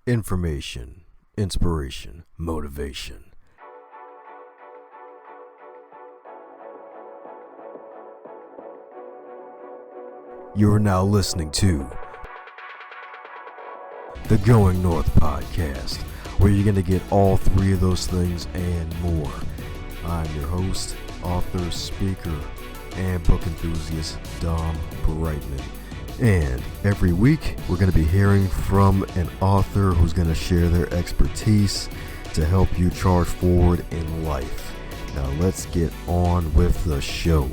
Information, inspiration, motivation. You are now listening to the Going North podcast, where you're going to get all three of those things and more. I'm your host, author, speaker, and book enthusiast, Dom Brightman. And every week, we're going to be hearing from an author who's going to share their expertise to help you charge forward in life. Now, let's get on with the show.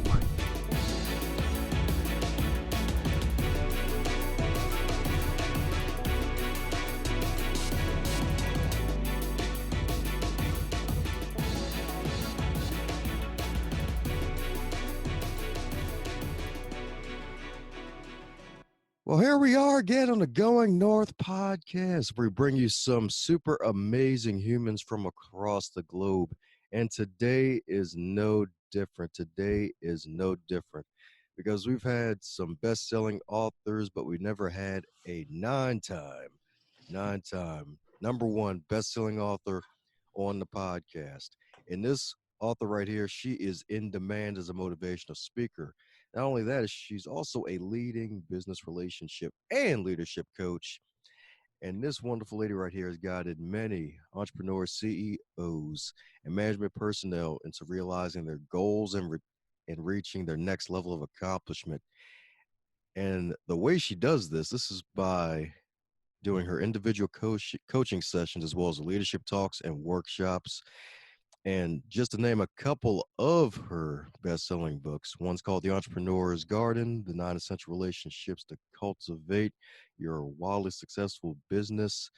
Well, here we are again on the Going North podcast, where we bring you some super amazing humans from across the globe. And today is no different. Because we've had some best-selling authors, but we never had a nine-time number one best-selling author on the podcast. And this author right here, she is in demand as a motivational speaker. Not only that, she's also a leading business relationship and leadership coach. And this wonderful lady right here has guided many entrepreneurs, CEOs, and management personnel into realizing their goals and reaching their next level of accomplishment. And the way she does this is by doing her individual coaching sessions as well as leadership talks and workshops. And just to name a couple of her best-selling books, one's called The Entrepreneur's Garden, The 9 Essential Relationships to Cultivate Your Wildly Successful Business,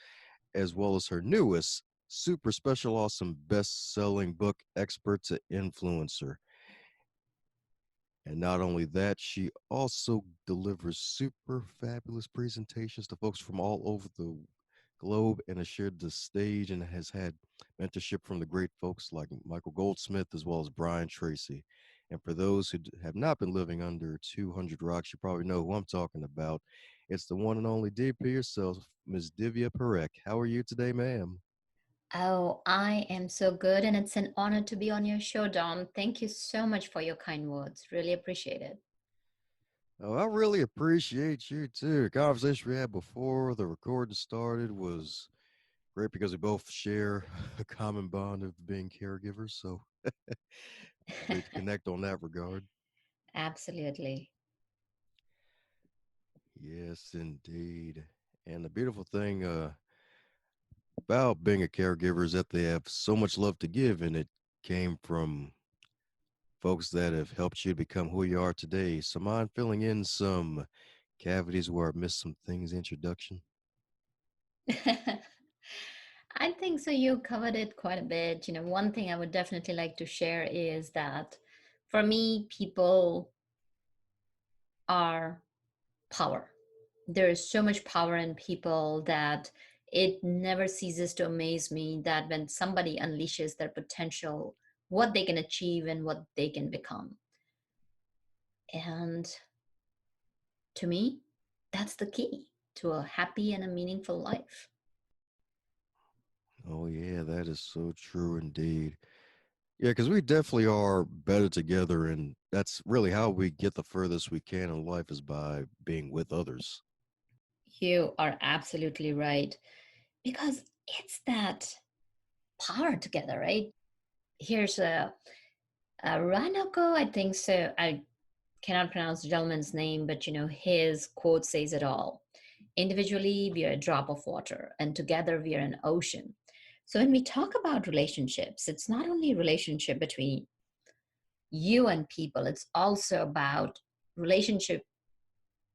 as well as her newest, super special, awesome best-selling book, Expert to Influencer. And not only that, she also delivers super fabulous presentations to folks from all over the globe and has shared the stage and has had mentorship from the great folks like Michael Goldsmith as well as Brian Tracy. And for those who have not been living under 200 rocks, you probably know who I'm talking about. It's the one and only DP yourself, Ms. Divya Parekh. How are you today, ma'am? Oh, I am so good, and it's an honor to be on your show, Dom. Thank you so much for your kind words. Really appreciate it. Oh, I really appreciate you too. The conversation we had before the recording started was great because we both share a common bond of being caregivers. So great to connect on that regard. Absolutely. Yes, indeed. And the beautiful thing about being a caregiver is that they have so much love to give, and it came from folks that have helped you become who you are today. So, mind filling in some cavities where I missed some things introduction? I think so. You covered it quite a bit. One thing I would definitely like to share is that for me, people are power. There is so much power in people that it never ceases to amaze me that when somebody unleashes their potential, what they can achieve and what they can become. And to me, that's the key to a happy and a meaningful life. Oh, yeah, that is so true indeed. Yeah, because we definitely are better together, and that's really how we get the furthest we can in life is by being with others. You are absolutely right. Because it's that power together, right? Here's a Ranako, I think so. I cannot pronounce the gentleman's name, but his quote says it all. Individually, we are a drop of water, and together we are an ocean. So when we talk about relationships, it's not only a relationship between you and people, it's also about relationship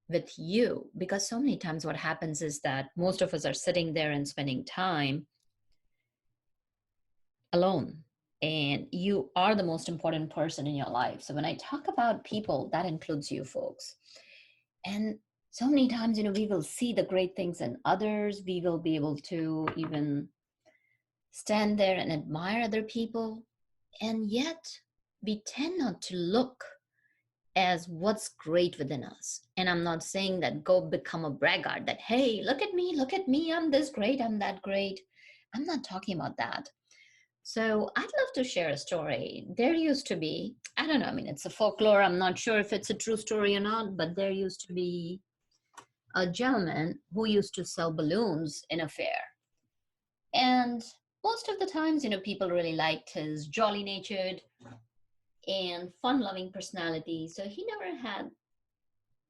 with you, because so many times what happens is that most of us are sitting there and spending time alone, and you are the most important person in your life. So when I talk about people, that includes you folks. And so many times, we will see the great things in others, we will be able to even stand there and admire other people, and yet we tend not to look as what's great within us. And I'm not saying that go become a braggart that, hey, look at me, I'm this great, I'm that great. I'm not talking about that. So I'd love to share a story. There used to be, I don't know, I mean, it's a folklore. I'm not sure if it's a true story or not, but there used to be a gentleman who used to sell balloons in a fair. And most of the times, people really liked his jolly natured and fun loving personality. So he never had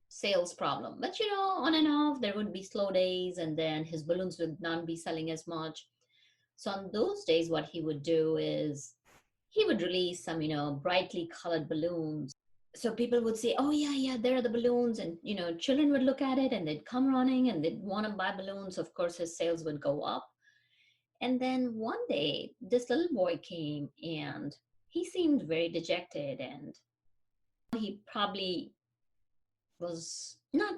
sales problem. But on and off, there would be slow days, and then his balloons would not be selling as much. So on those days, what he would do is he would release some, brightly colored balloons. So people would say, "Oh yeah, yeah, there are the balloons," and children would look at it and they'd come running and they'd want to buy balloons. Of course, his sales would go up. And then one day, this little boy came and he seemed very dejected, and he probably was not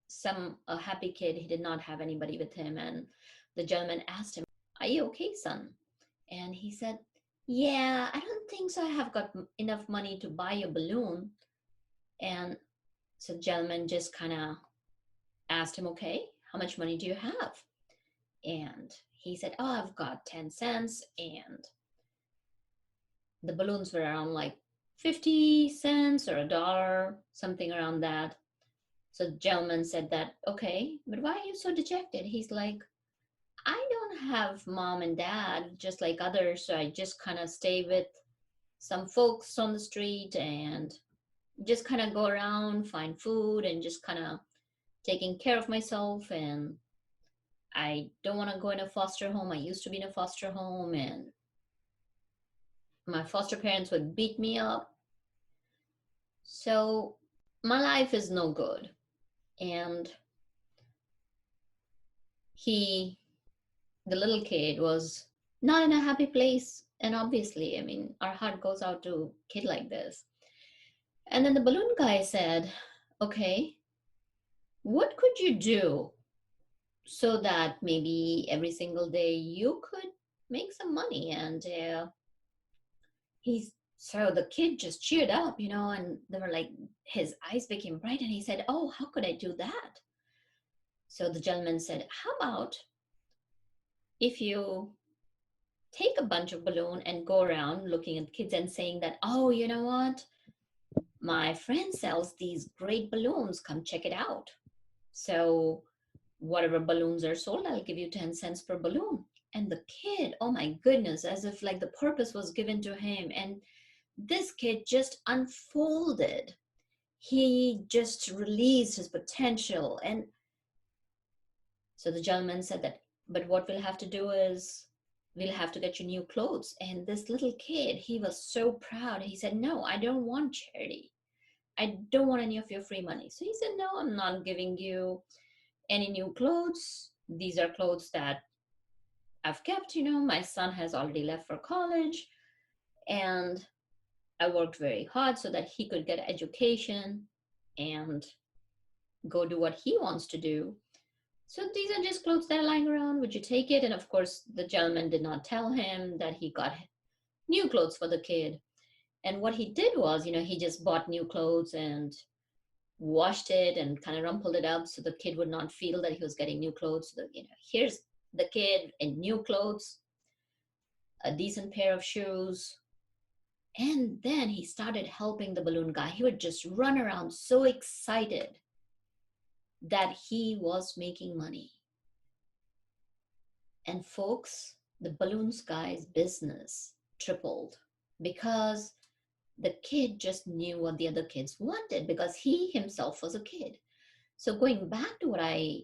some a happy kid. He did not have anybody with him. And the gentleman asked him, "Are you okay, son?" And he said, "Yeah, I don't think so. I have got enough money to buy a balloon." And so the gentleman just kind of asked him, "Okay, how much money do you have?" And he said, "Oh, I've got 10 cents." And the balloons were around like 50 cents or a dollar, something around that. So the gentleman said that, "Okay, but why are you so dejected?" He's like, "I don't have mom and dad just like others, so I just kind of stay with some folks on the street and just kind of go around, find food, and just kind of taking care of myself. And I don't want to go in a foster home. I used to be in a foster home, and my foster parents would beat me up. So my life is no good." And he, the little kid, was not in a happy place. And obviously, I mean, our heart goes out to a kid like this. And then the balloon guy said, "Okay, what could you do so that maybe every single day you could make some money?" And he's so the kid just cheered up, and they were like, his eyes became bright, and he said, "Oh, how could I do that?" So the gentleman said, "How about if you take a bunch of balloon and go around looking at kids and saying that, 'Oh, you know what? My friend sells these great balloons. Come check it out.' So whatever balloons are sold, I'll give you 10 cents per balloon." And the kid, oh my goodness, as if like the purpose was given to him. And this kid just unfolded. He just released his potential. And so the gentleman said that, "But what we'll have to do is we'll have to get you new clothes." And this little kid, he was so proud. He said, "No, I don't want charity. I don't want any of your free money." So he said, "No, I'm not giving you any new clothes. These are clothes that I've kept. My son has already left for college, and I worked very hard so that he could get education and go do what he wants to do. So these are just clothes that are lying around. Would you take it?" And of course, the gentleman did not tell him that he got new clothes for the kid. And what he did was, he just bought new clothes and washed it and kind of rumpled it up so the kid would not feel that he was getting new clothes. So that, here's the kid in new clothes, a decent pair of shoes. And then he started helping the balloon guy. He would just run around so excited that he was making money. And folks, the balloons guy's business tripled because the kid just knew what the other kids wanted because he himself was a kid. So going back to what I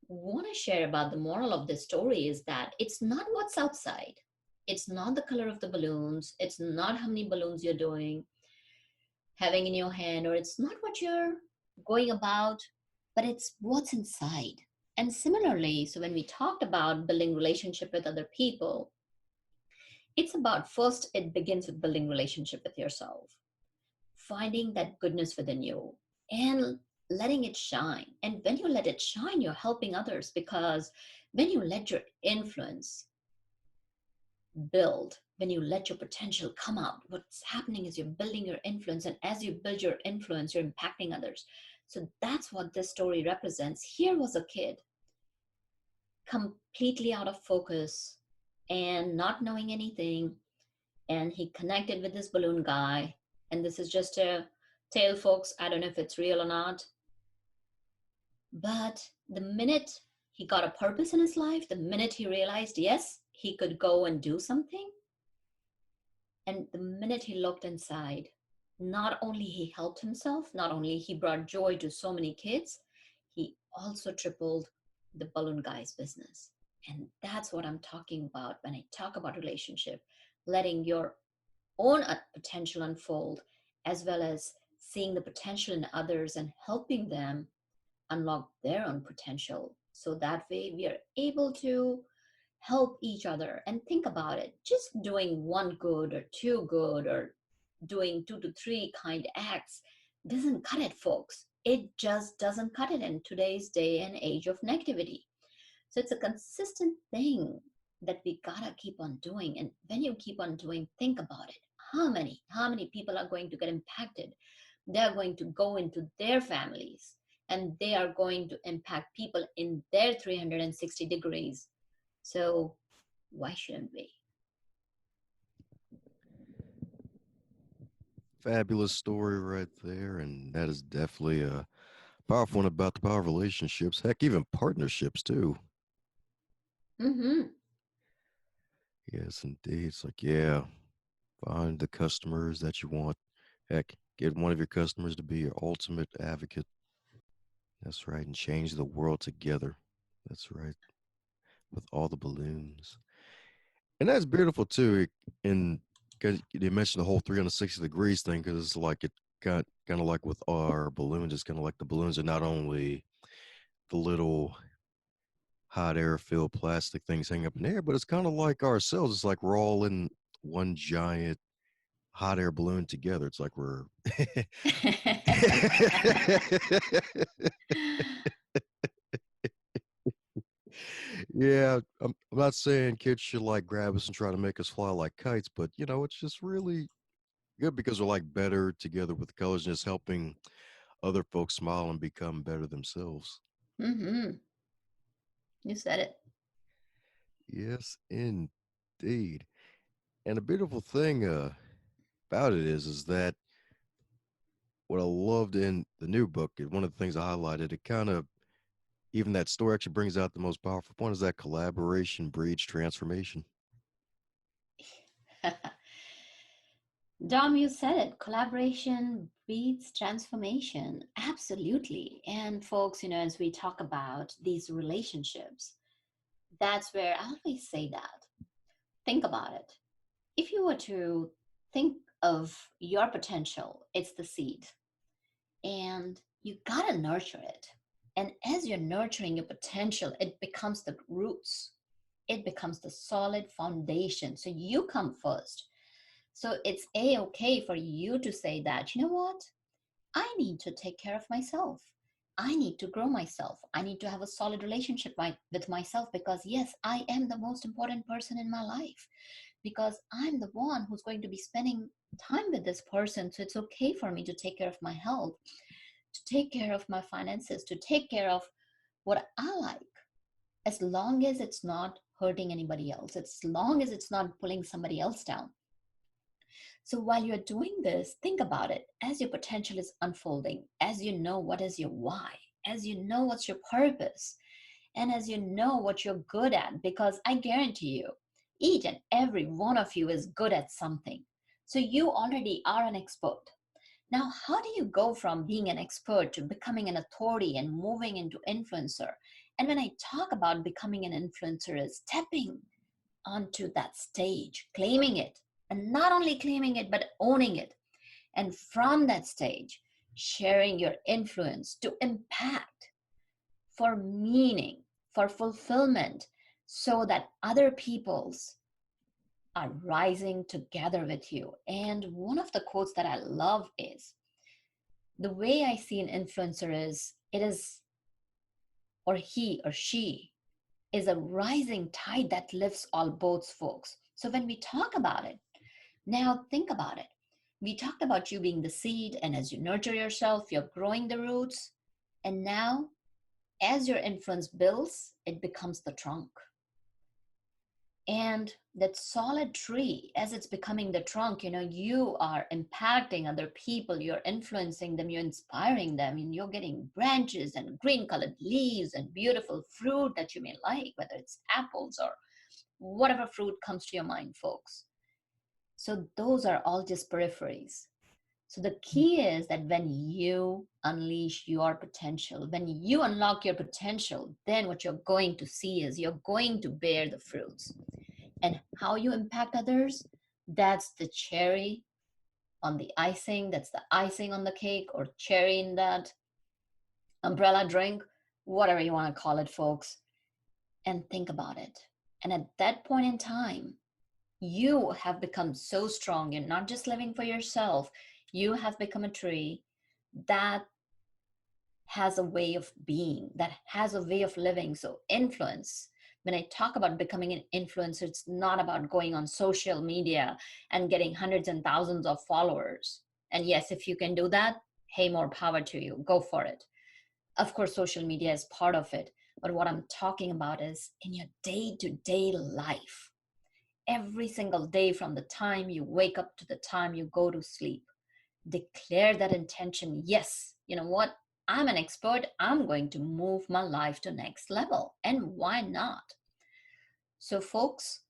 want to share about the moral of this story is that it's not what's outside. It's not the color of the balloons. It's not how many balloons you're doing, having in your hand, or it's not what you're going about, but it's what's inside. And similarly, so when we talked about building relationship with other people, it's about first, it begins with building relationship with yourself, finding that goodness within you and letting it shine. And when you let it shine, you're helping others because when you let your influence build, when you let your potential come out, what's happening is you're building your influence. And as you build your influence, you're impacting others. So that's what this story represents. Here was a kid completely out of focus and not knowing anything. And he connected with this balloon guy. And this is just a tale, folks. I don't know if it's real or not. But the minute he got a purpose in his life, the minute he realized, yes, he could go and do something, and the minute he looked inside, not only he helped himself, not only he brought joy to so many kids, he also tripled the balloon guy's business. And that's what I'm talking about when I talk about relationship, letting your own potential unfold, as well as seeing the potential in others and helping them unlock their own potential. So that way we are able to help each other. And think about it, just doing one good or two good or doing two to three kind acts doesn't cut it, folks. It just doesn't cut it in today's day and age of negativity. So it's a consistent thing that we gotta keep on doing. And when you keep on doing, think about it. How many people are going to get impacted? They're going to go into their families, and they are going to impact people in their 360 degrees. So why shouldn't we? Fabulous story right there. And that is definitely a powerful one about the power of relationships. Heck, even partnerships too. Mm-hmm. Yes, indeed. It's like, yeah, find the customers that you want. Heck, get one of your customers to be your ultimate advocate. That's right. And change the world together. That's right. With all the balloons. And that's beautiful too. And because you mentioned the whole 360 degrees thing, because it's like it got kind of like with our balloons, it's kind of like the balloons are not only the little hot air filled plastic things hang up in the air, but it's kind of like ourselves. It's like we're all in one giant hot air balloon together. It's like we're yeah, I'm not saying kids should like grab us and try to make us fly like kites, but it's just really good because we're like better together with the colors and just helping other folks smile and become better themselves. Mm-hmm. You said it. Yes, indeed. And the beautiful thing about it is that what I loved in the new book, and one of the things I highlighted, it kind of even that story actually brings out the most powerful point is that collaboration breeds transformation. Dom, you said it. Collaboration breeds transformation. Absolutely. And folks, as we talk about these relationships, that's where I always say that. Think about it. If you were to think of your potential, it's the seed, and you gotta nurture it. And as you're nurturing your potential, it becomes the roots, it becomes the solid foundation. So you come first. So it's a okay for you to say that, you know what? I need to take care of myself. I need to grow myself. I need to have a solid relationship with myself, because, yes, I am the most important person in my life, because I'm the one who's going to be spending time with this person. So it's okay for me to take care of my health, to take care of my finances, to take care of what I like, as long as it's not hurting anybody else, as long as it's not pulling somebody else down. So while you're doing this, think about it as your potential is unfolding, as you know what is your why, as you know what's your purpose, and as you know what you're good at, because I guarantee you, each and every one of you is good at something. So you already are an expert. Now, how do you go from being an expert to becoming an authority and moving into influencer? And when I talk about becoming an influencer, is stepping onto that stage, claiming it, and not only claiming it, but owning it. And from that stage, sharing your influence to impact, for meaning, for fulfillment, so that other people's are rising together with you. And one of the quotes that I love is, the way I see an influencer is, it is, or he or she is a rising tide that lifts all boats, folks. So when we talk about it, now think about it. We talked about you being the seed, and as you nurture yourself, you're growing the roots. And now, as your influence builds, it becomes the trunk. And that solid tree, as it's becoming the trunk, you are impacting other people, you're influencing them, you're inspiring them, and you're getting branches and green colored leaves and beautiful fruit that you may like, whether it's apples or whatever fruit comes to your mind, folks. So those are all just peripheries. So the key is that when you unleash your potential, when you unlock your potential, then what you're going to see is you're going to bear the fruits. And how you impact others, that's the cherry on the icing, that's the icing on the cake, or cherry in that umbrella drink, whatever you want to call it, folks. And think about it. And at that point in time, you have become so strong. You're not just living for yourself, you have become a tree that has a way of being, that has a way of living. So, influence. When I talk about becoming an influencer, it's not about going on social media and getting hundreds and thousands of followers. And yes, if you can do that, hey, more power to you. Go for it. Of course, social media is part of it. But what I'm talking about is in your day to day life, every single day from the time you wake up to the time you go to sleep. Declare that intention. Yes, you know what? I'm an expert. I'm going to move my life to next level. And why not? So, folks,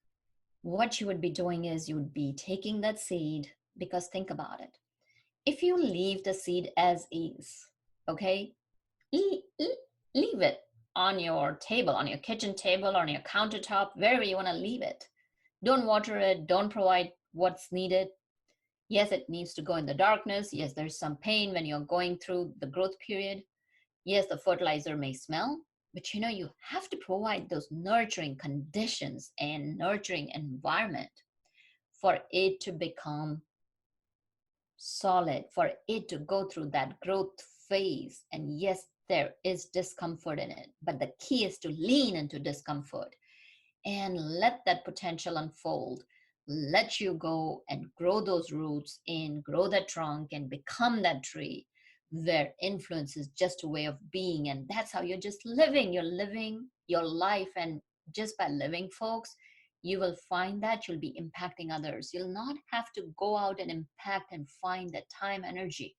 what you would be doing is you would be taking that seed because think about it. If you leave the seed as is, okay, leave it on your table, on your kitchen table, on your countertop, wherever you want to leave it. Don't water it, don't provide what's needed. Yes, it needs to go in the darkness. Yes, there's some pain when you're going through the growth period. Yes, the fertilizer may smell, but you have to provide those nurturing conditions and nurturing environment for it to become solid, for it to go through that growth phase. And yes, there is discomfort in it, but the key is to lean into discomfort and let that potential unfold. Let you go and grow those roots and grow that trunk and become that tree where influence is just a way of being. And that's how you're just living. You're living your life. And just by living, folks, you will find that you'll be impacting others. You'll not have to go out and impact and find that time, energy,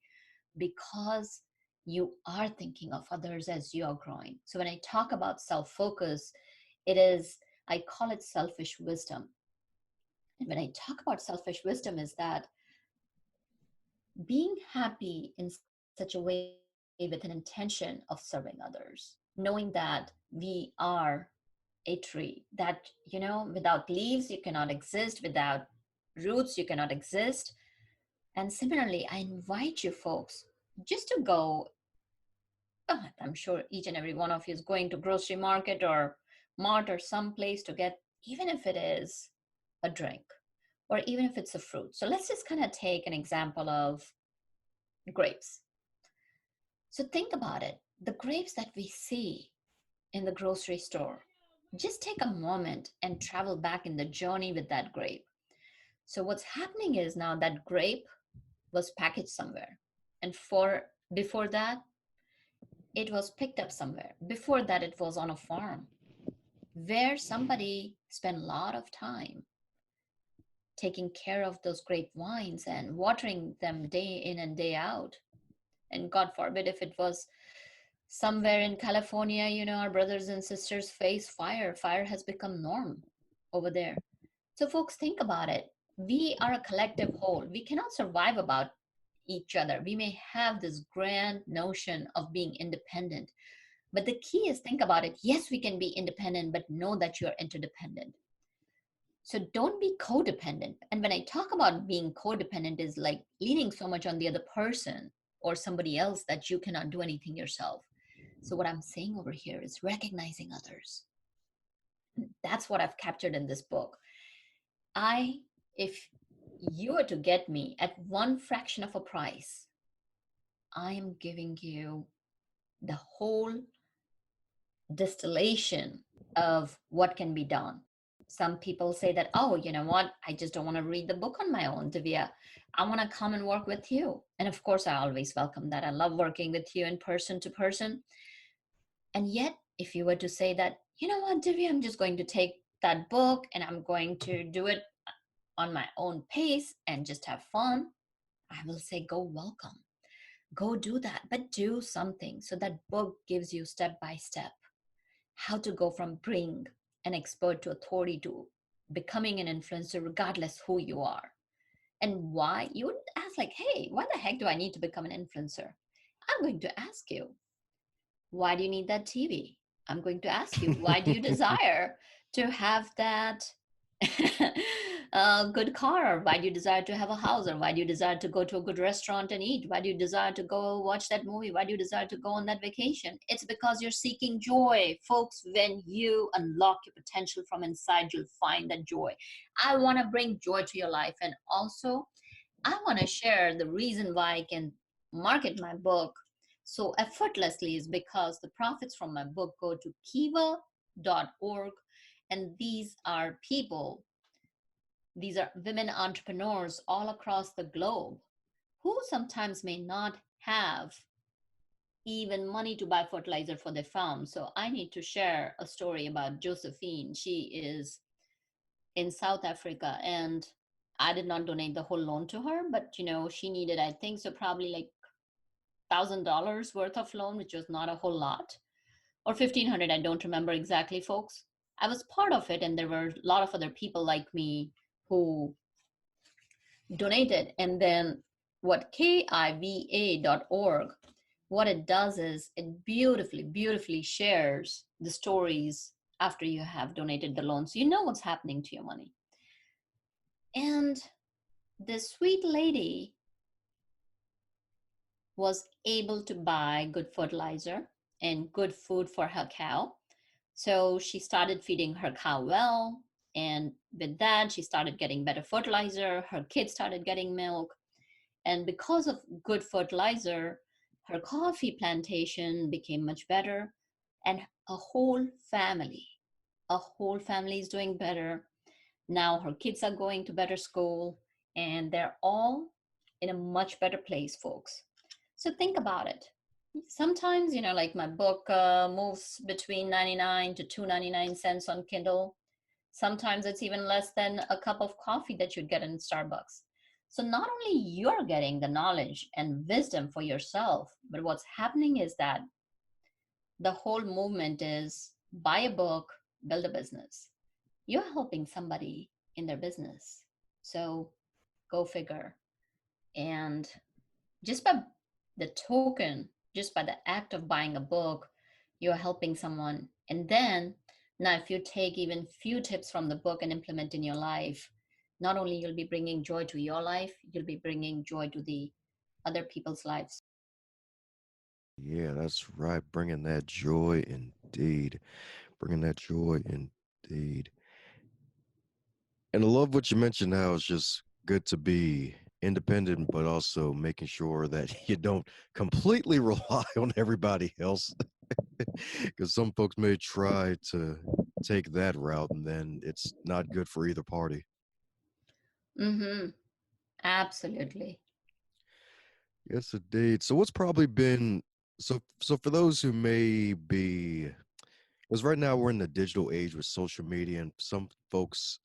because you are thinking of others as you are growing. So when I talk about self focus, it is, I call it selfish wisdom. And when I talk about selfish wisdom, is that being happy in such a way with an intention of serving others, knowing that we are a tree that, without leaves, you cannot exist, without roots, you cannot exist. And similarly, I invite you folks just to go. I'm sure each and every one of you is going to grocery market or mart or some place to get, even if it is a drink or even if it's a fruit. So let's just kind of take an example of grapes. So think about it. The grapes that we see in the grocery store, just take a moment and travel back in the journey with that grape. So what's happening is now that grape was packaged somewhere. And for before that, it was picked up somewhere. Before that, it was on a farm where somebody spent a lot of time taking care of those grapevines and watering them day in and day out. And God forbid if it was somewhere in California, our brothers and sisters face fire. Fire has become norm over there. So, folks, think about it. We are a collective whole. We cannot survive about each other. We may have this grand notion of being independent, but the key is think about it. Yes, we can be independent, but know that you are interdependent. So don't be codependent. And when I talk about being codependent, is like leaning so much on the other person or somebody else that you cannot do anything yourself. So what I'm saying over here is recognizing others. That's what I've captured in this book. If you were to get me at one fraction of a price, I am giving you the whole distillation of what can be done. Some people say that, oh, you know what? I just don't want to read the book on my own, Divya. I want to come and work with you. And of course, I always welcome that. I love working with you in person to person. And yet, if you were to say that, you know what, Divya, I'm just going to take that book and I'm going to do it on my own pace and just have fun, I will say, go welcome. Go do that, but do something. So that book gives you step by step how to go from being an expert to authority to becoming an influencer, regardless who you are. And why? You wouldn't ask, like, hey, why the heck do I need to become an influencer? I'm going to ask you, why do you need that TV? I'm going to ask you, why do you desire to have that good car? Or why do you desire to have a house? Or why do you desire to go to a good restaurant and eat? Why do you desire to go watch that movie? Why do you desire to go on that vacation? It's because you're seeking joy. Folks, when you unlock your potential from inside, you'll find that joy. I want to bring joy to your life. And also, I want to share the reason why I can market my book so effortlessly is because the profits from my book go to kiva.org. And these are women entrepreneurs all across the globe who sometimes may not have even money to buy fertilizer for their farm. So I need to share a story about Josephine. She is in South Africa, and I did not donate the whole loan to her, but she needed, I think so, probably like $1,000 worth of loan, which was not a whole lot, or 1,500. I don't remember exactly, folks. I was part of it, and there were a lot of other people like me who donated. And then what kiva.org, what it does is it beautifully shares the stories after you have donated the loan, so you know what's happening to your money. And this sweet lady was able to buy good fertilizer and good food for her cow. So she started feeding her cow well. And with that, she started getting better fertilizer. Her kids started getting milk. And because of good fertilizer, her coffee plantation became much better. And family, a whole family is doing better. Now her kids are going to better school and they're all in a much better place, folks. So think about it. Sometimes, like my book moves between 99 to 2.99 on Kindle. Sometimes it's even less than a cup of coffee that you'd get in Starbucks. So not only you're getting the knowledge and wisdom for yourself, but what's happening is that the whole movement is buy a book, build a business. You're helping somebody in their business. So go figure. And just by the token, just by the act of buying a book, you're helping someone. And then now if you take even few tips from the book and implement in your life, not only you'll be bringing joy to your life, you'll be bringing joy to the other people's lives. Yeah, that's right. Bringing that joy indeed. Bringing that joy indeed. And I love what you mentioned how it's just good to be independent, but also making sure that you don't completely rely on everybody else. Because some folks may try to take that route and then it's not good for either party. Mm-hmm. Absolutely. Yes, indeed. So what's probably been so for those who may be because right now we're in the digital age with social media and some folks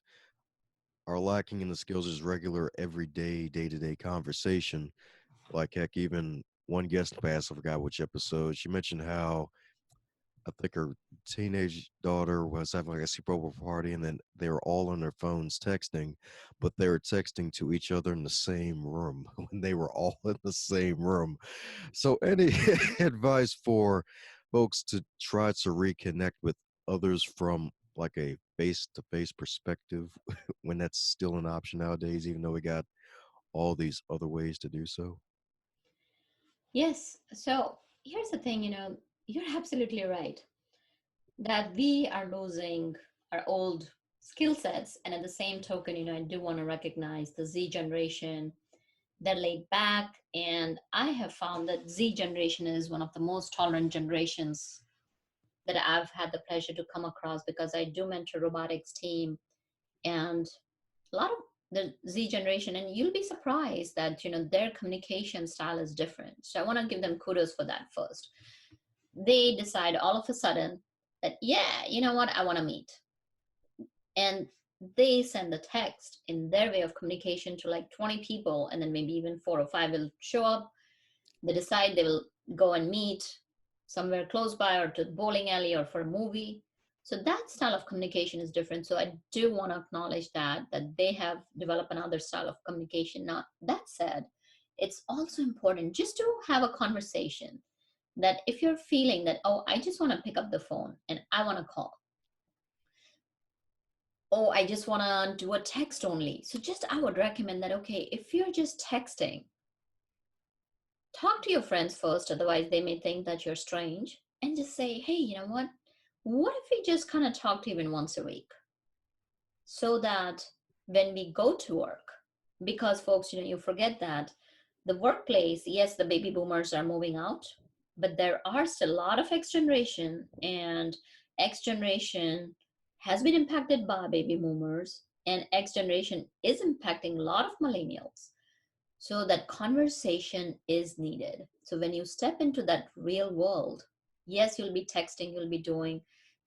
are lacking in the skills as regular everyday day-to-day conversation. Like heck, even one guest pass, I forgot which episode, she mentioned how I think her teenage daughter was having like a sleepover party, and then they were all on their phones texting, but they were texting to each other in the same room when they were all in the same room. So, any advice for folks to try to reconnect with others from like a face-to-face perspective when that's still an option nowadays, even though we got all these other ways to do so? Yes. So here's the thing, you're absolutely right that we are losing our old skill sets. And at the same token, I do want to recognize the Z generation. They're laid back. And I have found that Z generation is one of the most tolerant generations that I've had the pleasure to come across, because I do mentor robotics team and a lot of the Z generation, and you'll be surprised that their communication style is different. So I want to give them kudos for that first. They decide all of a sudden that, yeah, you know what, I want to meet, and they send the text in their way of communication to like 20 people, and then maybe even 4 or 5 will show up. They decide they will go and meet somewhere close by, or to the bowling alley, or for a movie. So that style of communication is different. So I do want to acknowledge that they have developed another style of communication. Now that said, it's also important just to have a conversation, that if you're feeling that, oh, I just want to pick up the phone and I want to call, oh, I just want to do a text only. So just I would recommend that, okay, if you're just texting, talk to your friends first, otherwise they may think that you're strange, and just say, hey, you know what if we just kind of talked even once a week, so that when we go to work, because folks, you forget that the workplace, yes, the baby boomers are moving out, but there are still a lot of X generation, and X generation has been impacted by baby boomers, and X generation is impacting a lot of millennials. So that conversation is needed. So when you step into that real world, yes, you'll be texting, you'll be doing,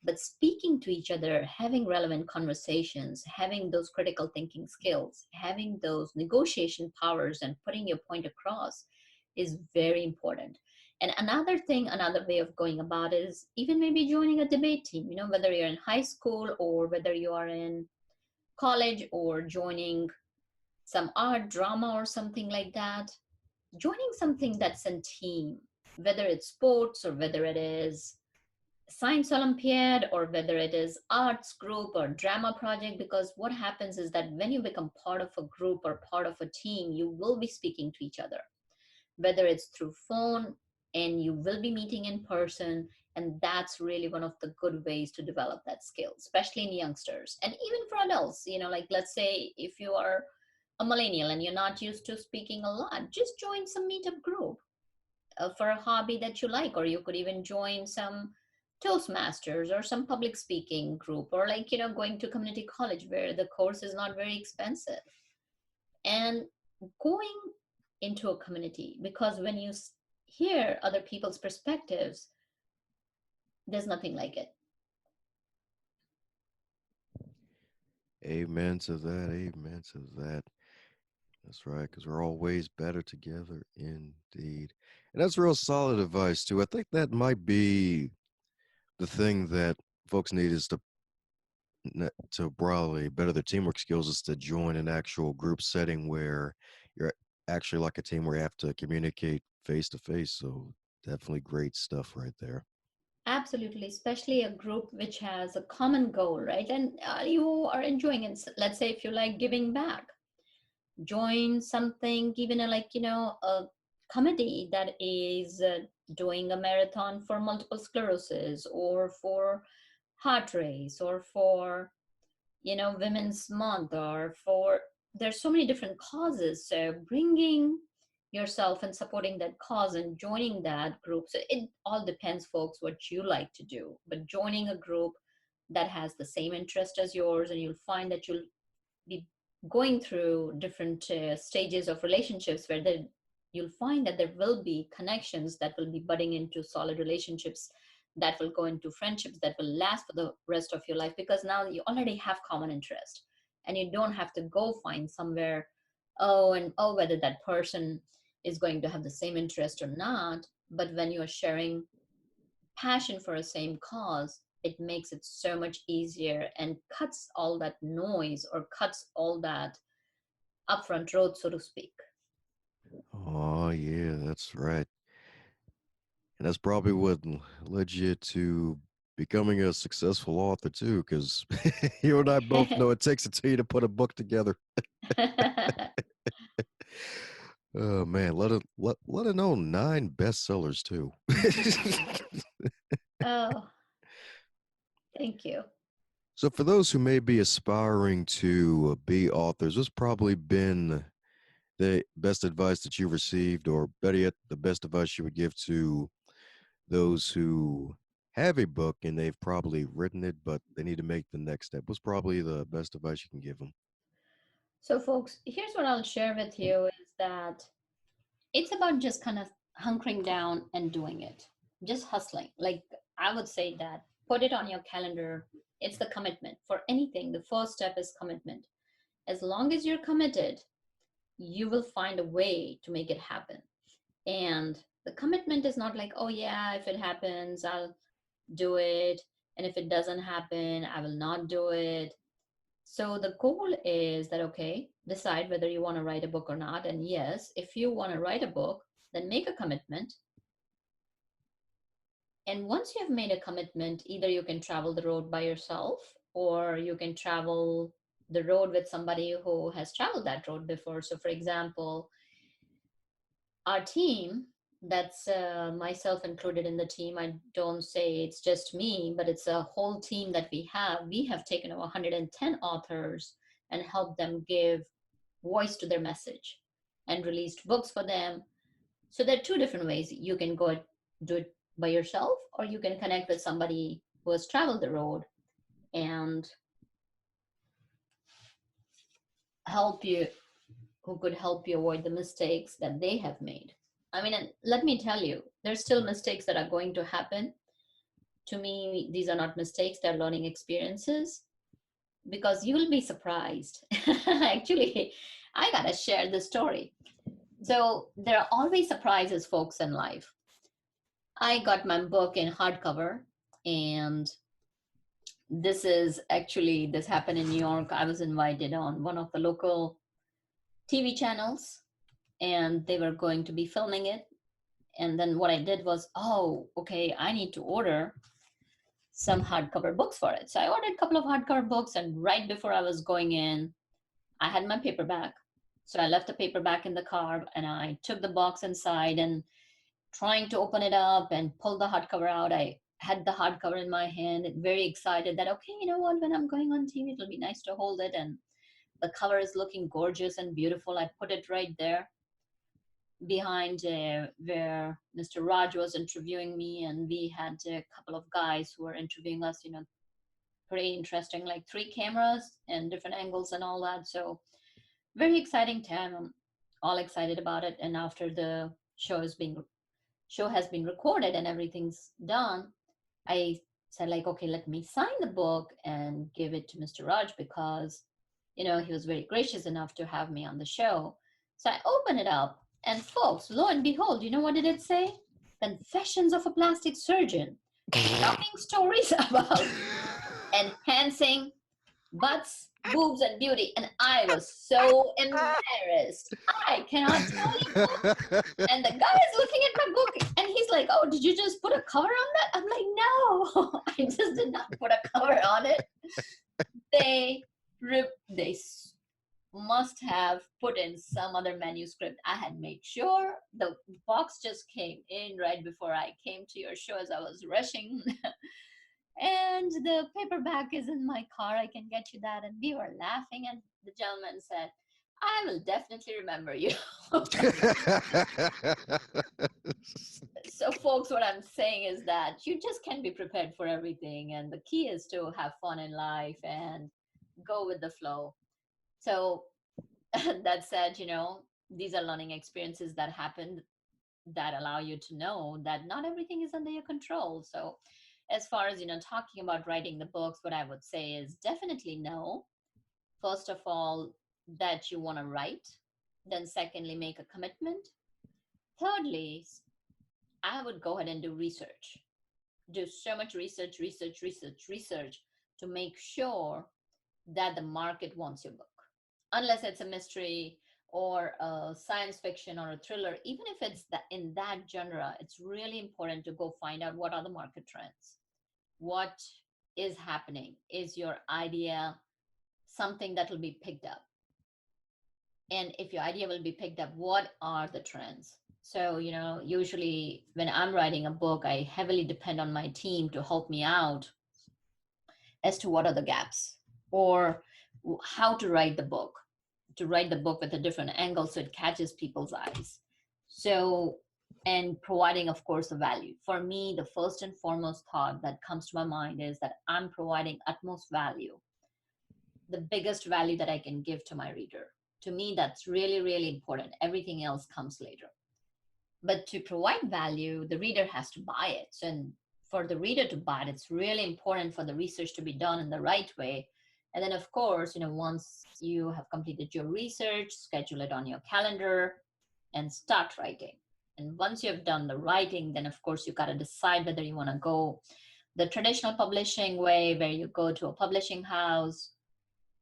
but speaking to each other, having relevant conversations, having those critical thinking skills, having those negotiation powers, and putting your point across is very important. And another thing, another way of going about it is even maybe joining a debate team, whether you're in high school or whether you are in college, or joining some art, drama, or something like that. Joining something that's in team, whether it's sports, or whether it is science olympiad, or whether it is arts group or drama project, because what happens is that when you become part of a group or part of a team, you will be speaking to each other, whether it's through phone, and you will be meeting in person. And that's really one of the good ways to develop that skill, especially in youngsters and even for adults. Like, let's say if you are a millennial and you're not used to speaking a lot, just join some meetup group for a hobby that you like, or you could even join some Toastmasters or some public speaking group, or like, going to community college where the course is not very expensive, and going into a community, because when you hear other people's perspectives, there's nothing like it. Amen to that. Amen to that. That's right, because we're always better together, indeed. And that's real solid advice, too. I think that might be the thing that folks need is to broadly better their teamwork skills is to join an actual group setting where you're actually like a team where you have to communicate face to face. So definitely great stuff right there. Absolutely, especially a group which has a common goal, right? And you are enjoying it. Let's say if you like giving back, join something, even a committee that is doing a marathon for multiple sclerosis, or for heart race, or for women's month, or for, there's so many different causes. So bringing yourself and supporting that cause and joining that group, so it all depends, folks, what you like to do, but joining a group that has the same interest as yours, and you'll find that you'll be going through different stages of relationships, where you'll find that there will be connections that will be budding into solid relationships, that will go into friendships that will last for the rest of your life, because now you already have common interest, and you don't have to go find somewhere, oh, whether that person is going to have the same interest or not. But when you are sharing passion for a same cause, it makes it so much easier and cuts all that noise, or cuts all that upfront road, so to speak. Oh, yeah, that's right. And that's probably what led you to becoming a successful author, too, because you and I both know it takes a team to put a book together. Oh man, let it know 9 bestsellers too. Oh, thank you. So for those who may be aspiring to be authors, what's probably been the best advice that you received, or better yet, the best advice you would give to those who have a book and they've probably written it, but they need to make the next step. What's probably the best advice you can give them? So, folks, here's what I'll share with you is that it's about just kind of hunkering down and doing it, just hustling. Like I would say that put it on your calendar. It's the commitment for anything. The first step is commitment. As long as you're committed, you will find a way to make it happen. And the commitment is not like, oh, yeah, if it happens, I'll do it. And if it doesn't happen, I will not do it. So the goal is that, okay, decide whether you want to write a book or not. And yes, if you want to write a book, then make a commitment. And once you have made a commitment, either you can travel the road by yourself or you can travel the road with somebody who has traveled that road before. So, for example, our team, that's myself included in the team. I don't say it's just me, but it's a whole team that we have taken over 110 authors and helped them give voice to their message and released books for them. So there are two different ways. You can go do it by yourself, or you can connect with somebody who has traveled the road and help you, who could help you avoid the mistakes that they have made. I mean, and let me tell you, there's still mistakes that are going to happen. To me, these are not mistakes, they're learning experiences because you will be surprised. Actually, I gotta share this story. So, there are always surprises, folks, in life. I got my book in hardcover, and this happened in New York. I was invited on one of the local TV channels, and they were going to be filming it. And then what I did was, oh, okay, I need to order some hardcover books for it. So I ordered a couple of hardcover books, and right before I was going in, I had my paperback. So I left the paperback in the car and I took the box inside and trying to open it up and pull the hardcover out. I had the hardcover in my hand, very excited that, okay, you know what, when I'm going on TV, it'll be nice to hold it. And the cover is looking gorgeous and beautiful. I put it right there behind where Mr. Raj was interviewing me, and we had a couple of guys who were interviewing us, pretty interesting, like three cameras and different angles and all that. So very exciting time. I'm all excited about it. And after the show has been recorded and everything's done, I said like, okay, let me sign the book and give it to Mr. Raj because, he was very gracious enough to have me on the show. So I open it up and folks, lo and behold, you know what did it say? Confessions of a Plastic Surgeon. Shocking stories about enhancing butts, boobs, and beauty. And I was so embarrassed. I cannot tell you. And the guy is looking at my book and he's like, oh, did you just put a cover on that? I'm like, no, I just did not put a cover on it. They must have put in some other manuscript. I had made sure the box just came in right before I came to your show as I was rushing. And the paperback is in my car. I can get you that. And we were laughing, and the gentleman said, I will definitely remember you. So, folks, what I'm saying is that you just can't be prepared for everything. And the key is to have fun in life and go with the flow. So, that said, these are learning experiences that happen that allow you to know that not everything is under your control. So, as far as talking about writing the books, what I would say is definitely know, first of all, that you want to write, then secondly, make a commitment, thirdly, I would go ahead and do research. Do so much research to make sure that the market wants your book, unless it's a mystery or a science fiction or a thriller. Even if it's in that genre, it's really important to go find out what are the market trends. What is happening? Is your idea something that will be picked up? And if your idea will be picked up, what are the trends? So, usually when I'm writing a book, I heavily depend on my team to help me out as to what are the gaps or how to write the book with a different angle so it catches people's eyes. So and providing, of course, a value. For me, the first and foremost thought that comes to my mind is that I'm providing utmost value, the biggest value that I can give to my reader. To me, that's really, really important. Everything else comes later. But to provide value, the reader has to buy it. So, and for the reader to buy it, it's really important for the research to be done in the right way. And then, of course, once you have completed your research, schedule it on your calendar and start writing. And once you have done the writing, then of course you got to decide whether you want to go the traditional publishing way, where you go to a publishing house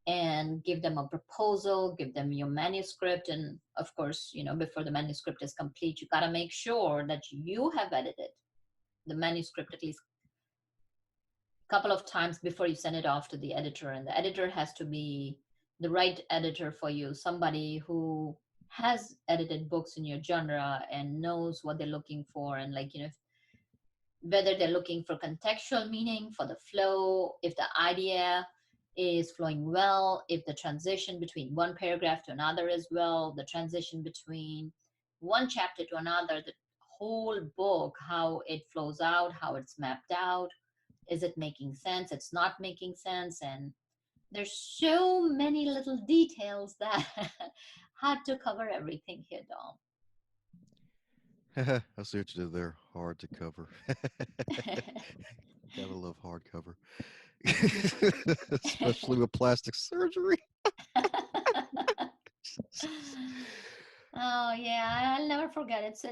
and give them a proposal, give them your manuscript. And of course, before the manuscript is complete, you got to make sure that you have edited the manuscript at least a couple of times before you send it off to the editor. And the editor has to be the right editor for you, somebody who has edited books in your genre and knows what they're looking for. And like, whether they're looking for contextual meaning, for the flow, if the idea is flowing well, if the transition between one paragraph to another is well, the transition between one chapter to another, the whole book, how it flows out, how it's mapped out, is it making sense, it's not making sense. And there's so many little details that had to cover everything here, I see what you did there. Hard to cover. Dom. Gotta love hardcover, especially with plastic surgery. Oh yeah, I'll never forget. It's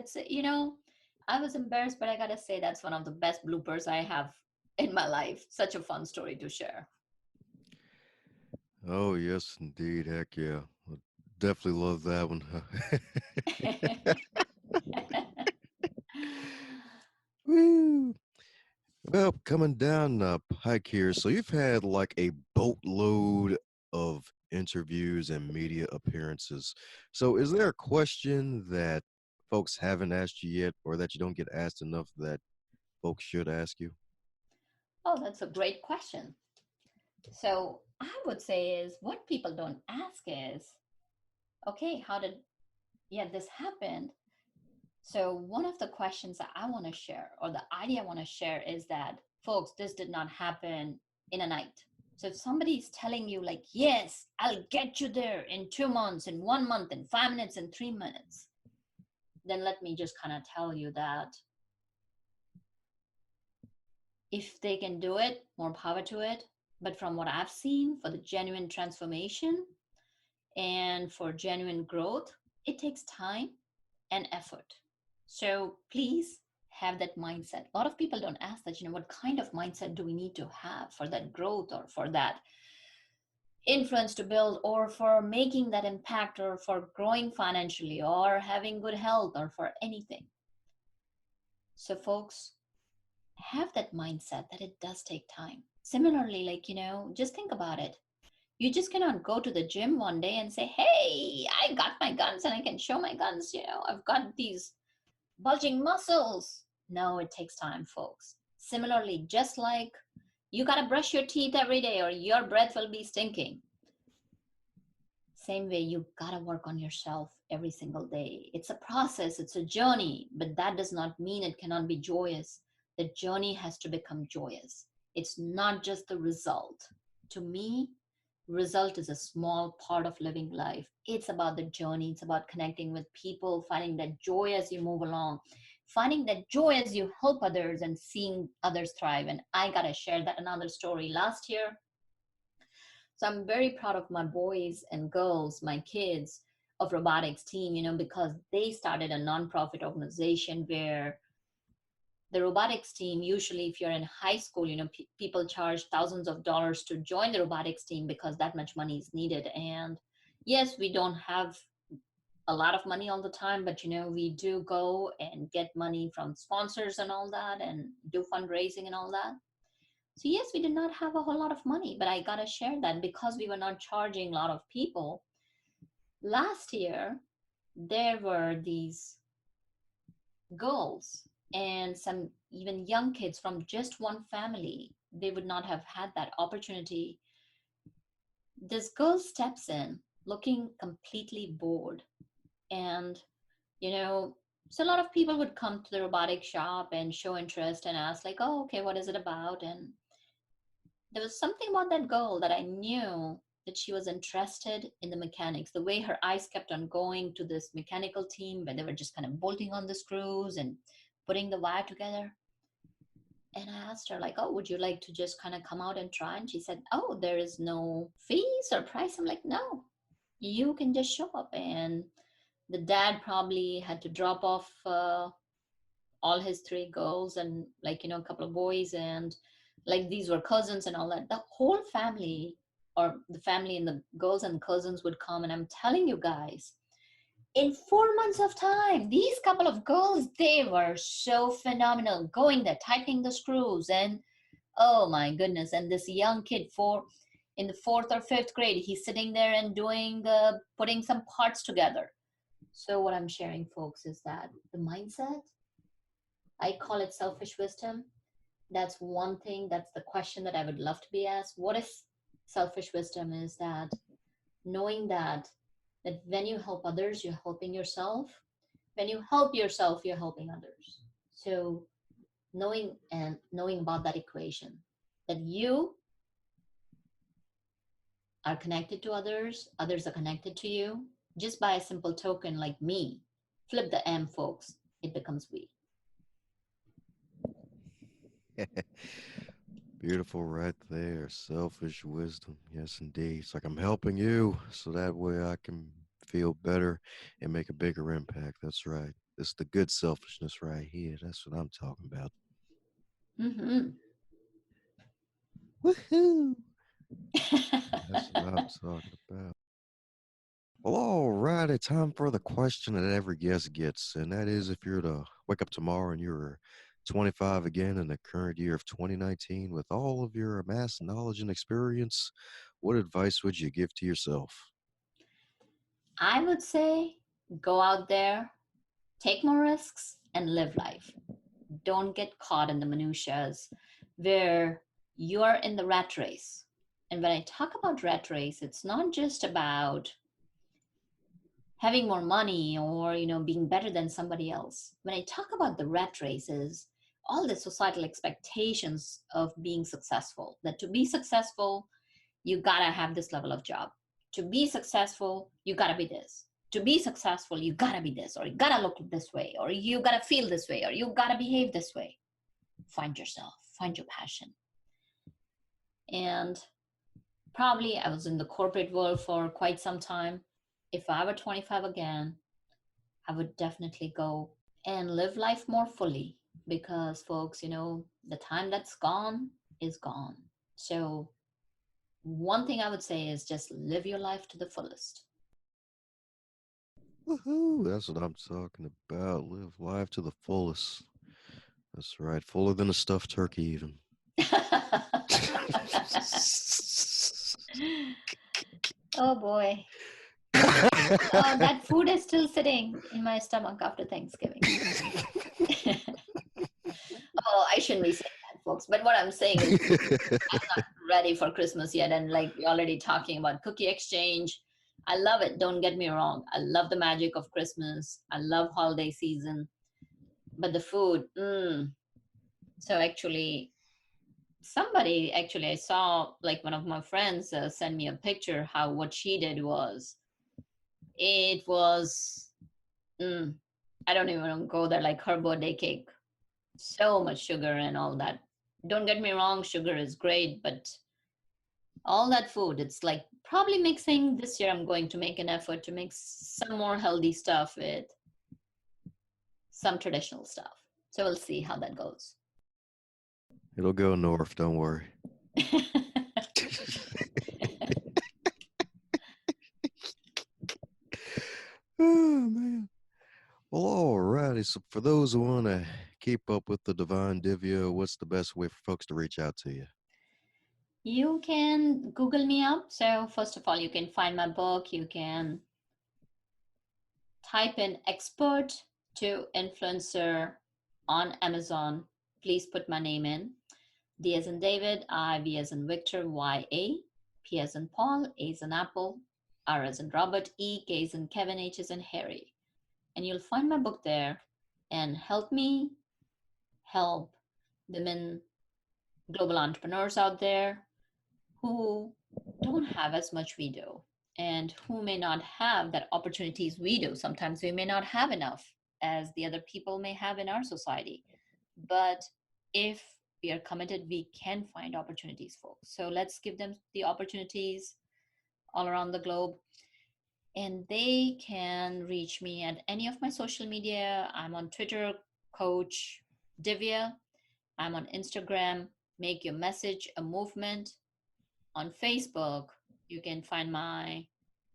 I was embarrassed, but I gotta say that's one of the best bloopers I have in my life. Such a fun story to share. Oh yes, indeed. Heck yeah, I definitely love that one. Woo. Well, coming down the pike here, so you've had like a boatload of interviews and media appearances. So, is there a question that folks haven't asked you yet, or that you don't get asked enough that folks should ask you? Oh, that's a great question. So I would say is what people don't ask is, okay, how did this happened? So one of the questions that I want to share, or the idea I want to share, is that folks, this did not happen in a night. So if somebody is telling you like, yes, I'll get you there in 2 months, in 1 month, in 5 minutes, in 3 minutes, then let me just kind of tell you that if they can do it, more power to it. But from what I've seen, for the genuine transformation and for genuine growth, it takes time and effort. So please have that mindset. A lot of people don't ask that, what kind of mindset do we need to have for that growth, or for that influence to build, or for making that impact, or for growing financially, or having good health, or for anything. So folks, have that mindset that it does take time. Similarly, like, just think about it. You just cannot go to the gym one day and say, hey, I got my guns and I can show my guns. I've got these bulging muscles. No, it takes time, folks. Similarly, just like you got to brush your teeth every day or your breath will be stinking. Same way, you got to work on yourself every single day. It's a process, it's a journey, but that does not mean it cannot be joyous. The journey has to become joyous. It's not just the result. To me, result is a small part of living life. It's about the journey. It's about connecting with people, finding that joy as you move along, finding that joy as you help others and seeing others thrive. And I got to share that another story. Last year, so I'm very proud of my boys and girls, my kids of robotics team, because they started a nonprofit organization where the robotics team, usually if you're in high school, people charge thousands of dollars to join the robotics team because that much money is needed. And yes, we don't have a lot of money all the time, but we do go and get money from sponsors and all that, and do fundraising and all that. So yes, we did not have a whole lot of money, but I gotta share that because we were not charging a lot of people. Last year, there were these girls and some even young kids from just one family. They would not have had that opportunity. This girl steps in looking completely bored, and you know So a lot of people would come to the robotic shop and show interest and ask, like, oh, okay, what is it about? And there was something about that girl that I knew that she was interested in the mechanics, the way her eyes kept on going to this mechanical team where they were just kind of bolting on the screws and putting the wire together. And I asked her, like, oh, would you like to just kind of come out and try? And she said, oh, there is no fees or price. I'm like, no, you can just show up. And the dad probably had to drop off all his three girls and, like, a couple of boys. And like these were cousins and all that. The whole family, or the family and the girls and cousins, would come. And I'm telling you guys, in 4 months of time, these couple of girls, they were so phenomenal, going there, tightening the screws, and oh my goodness. And this young kid, in the fourth or fifth grade, he's sitting there and doing putting some parts together. So what I'm sharing, folks, is that the mindset, I call it selfish wisdom. That's one thing. That's the question that I would love to be asked. What is selfish wisdom? Is that knowing that when you help others, you're helping yourself. When you help yourself, you're helping others. So knowing about that equation, that you are connected to others, others are connected to you, just by a simple token like me. Flip the M, folks. It becomes we. Beautiful right there. Selfish wisdom. Yes, indeed. It's like I'm helping you so that way I can feel better and make a bigger impact. That's right. It's the good selfishness right here. That's what I'm talking about. Mm-hmm. Woohoo! That's what I'm talking about. Well, all righty. Time for the question that every guest gets. And that is, if you're to wake up tomorrow and you're 25 again in the current year of 2019 with all of your amassed knowledge and experience, what advice would you give to yourself? I would say go out there, take more risks, and live life. Don't get caught in the minutiae where you are in the rat race. And when I talk about rat race, it's not just about having more money or being better than somebody else. When I talk about the rat races, all the societal expectations of being successful, that to be successful you gotta have this level of job, to be successful you gotta be this, to be successful you gotta be this, or you gotta look this way, or you gotta feel this way, or you gotta behave this way. Find yourself, find your passion. And probably I was in the corporate world for quite some time. If I were 25 again, I would definitely go and live life more fully, because folks, the time that's gone is gone. So one thing I would say is just live your life to the fullest. Woohoo! That's what I'm talking about. Live life to the fullest. That's right. Fuller than a stuffed turkey, even. Oh boy. Oh, that food is still sitting in my stomach after Thanksgiving. Oh, I shouldn't be saying that, folks. But what I'm saying is, ready for Christmas yet, and like we're already talking about cookie exchange. I love it. Don't get me wrong. I love the magic of Christmas. I love holiday season, but the food. So actually, I saw, like, one of my friends send me a picture. How what she did was, it was. Mm, I don't even go there. Like her birthday cake, so much sugar and all that. Don't get me wrong, sugar is great, but all that food, it's like probably mixing. This year I'm going to make an effort to make some more healthy stuff with some traditional stuff. So we'll see how that goes. It'll go north, don't worry. Oh, man. Well, alrighty. So, for those who want to keep up with the Divine Divya, what's the best way for folks to reach out to you? You can Google me up. So first of all, you can find my book. You can type in expert to influencer on Amazon. Please put my name in. D as in David, I, V as in Victor, Y, A, P as in Paul, A as in Apple, R as in Robert, E, K as in Kevin, H as in Harry. And you'll find my book there. and help me help women, global entrepreneurs out there who don't have as much we do and who may not have that opportunities we do. Sometimes we may not have enough as the other people may have in our society. But if we are committed, we can find opportunities, folks. So let's give them the opportunities all around the globe. And they can reach me at any of my social media. I'm on Twitter, Coach Divya. I'm on Instagram, Make Your Message a Movement. On Facebook, you can find my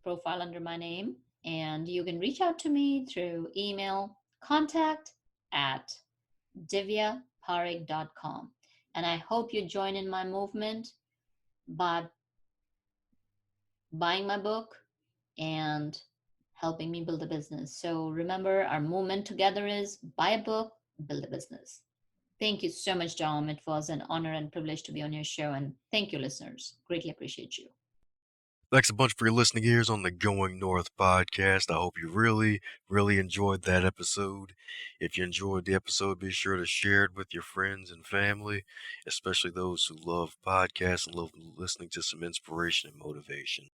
profile under my name, and you can reach out to me through email contact at divyaparekh.com. And I hope you join in my movement by buying my book and helping me build a business. So remember, our movement together is buy a book, build a business. Thank you so much, Dom. It was an honor and privilege to be on your show. And thank you, listeners. Greatly appreciate you. Thanks a bunch for your listening ears on the Going North podcast. I hope you really enjoyed that episode. If you enjoyed the episode, be sure to share it with your friends and family, especially those who love podcasts and love listening to some inspiration and motivation.